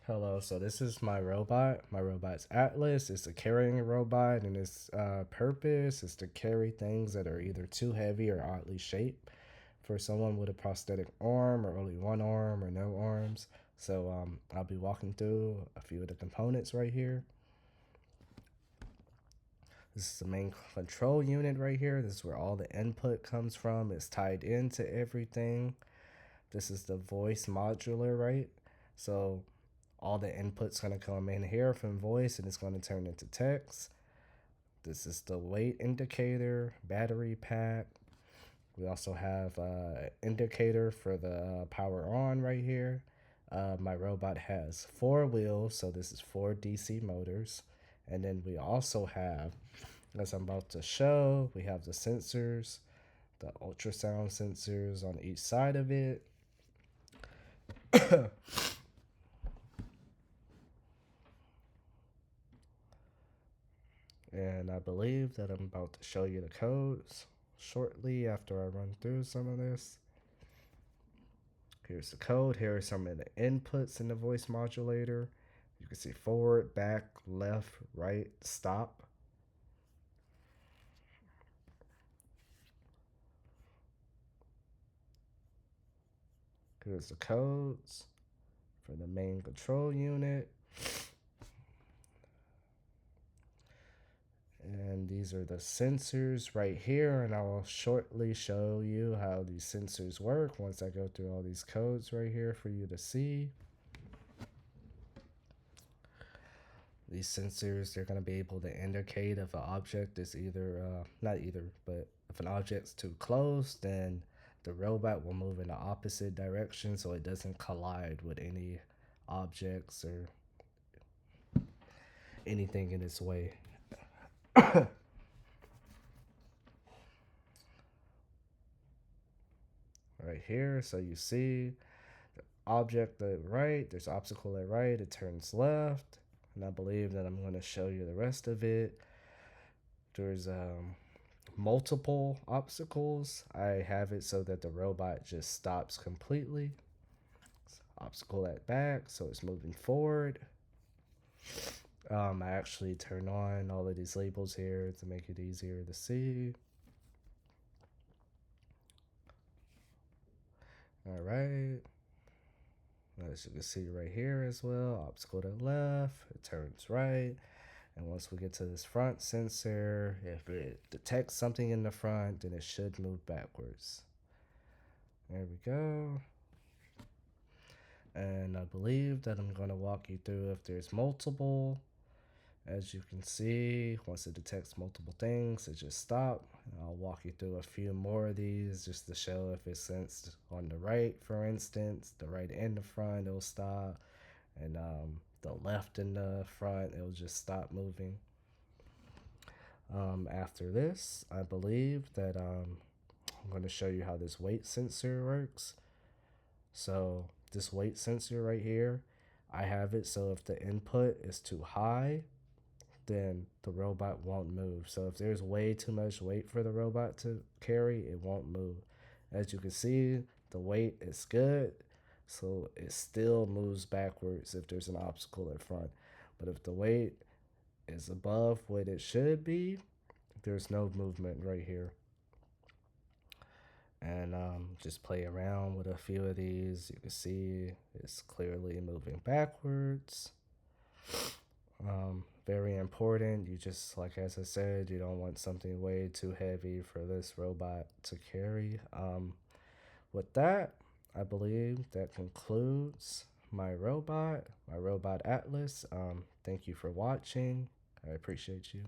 Hello, so this is my robot. My robot's Atlas. It's a carrying robot, and its purpose is to carry things that are either too heavy or oddly shaped for someone with a prosthetic arm or only one arm or no arms. So I'll be walking through a few of the components right here. This is the main control unit right here. This is where all the input comes from. It's tied into everything. This is the voice modular, right? So all the input's going to come in here from voice and it's going to turn into text. This is the weight indicator, battery pack. We also have an indicator for the power on right here. My robot has 4 wheels, so this is 4 DC motors. And then we also have, as I'm about to show, we have the sensors, the ultrasound sensors on each side of it. And I believe that I'm about to show you the codes shortly after I run through some of this. Here's the code. Here are some of the inputs in the voice modulator. You can see forward, back, left, right, stop. Here's the codes for the main control unit. And these are the sensors right here, and I will shortly show you how these sensors work once I go through all these codes right here for you to see. These sensors, they're going to be able to indicate if an object is either, not either, but if an object's too close, then the robot will move in the opposite direction so it doesn't collide with any objects or anything in its way. Right here, so you see the object at right, there's obstacle at right, it turns left, and I believe that I'm going to show you the rest of it. There's multiple obstacles. I have it so that the robot just stops completely. Obstacle at back, so it's moving forward. I actually turn on all of these labels here to make it easier to see. All right. As you can see right here as well, obstacle to the left, it turns right. And once we get to this front sensor, if it detects something in the front, then it should move backwards. There we go. And I believe that I'm going to walk you through if there's multiple. As you can see, once it detects multiple things, it just stops. I'll walk you through a few more of these just to show if it's sensed on the right, for instance, the right and the front, it'll stop. And the left and the front, it'll just stop moving. After this, I believe that I'm going to show you how this weight sensor works. So this weight sensor right here, I have it so if the input is too high, then the robot won't move. So if there's way too much weight for the robot to carry, it won't move. As you can see, the weight is good, so it still moves backwards if there's an obstacle in front. But if the weight is above what it should be, there's no movement right here. And just play around with a few of these. You can see it's clearly moving backwards. Very important. You just, like as I said, you don't want something way too heavy for this robot to carry. With that, I believe that concludes my robot Atlas. Thank you for watching. I appreciate you.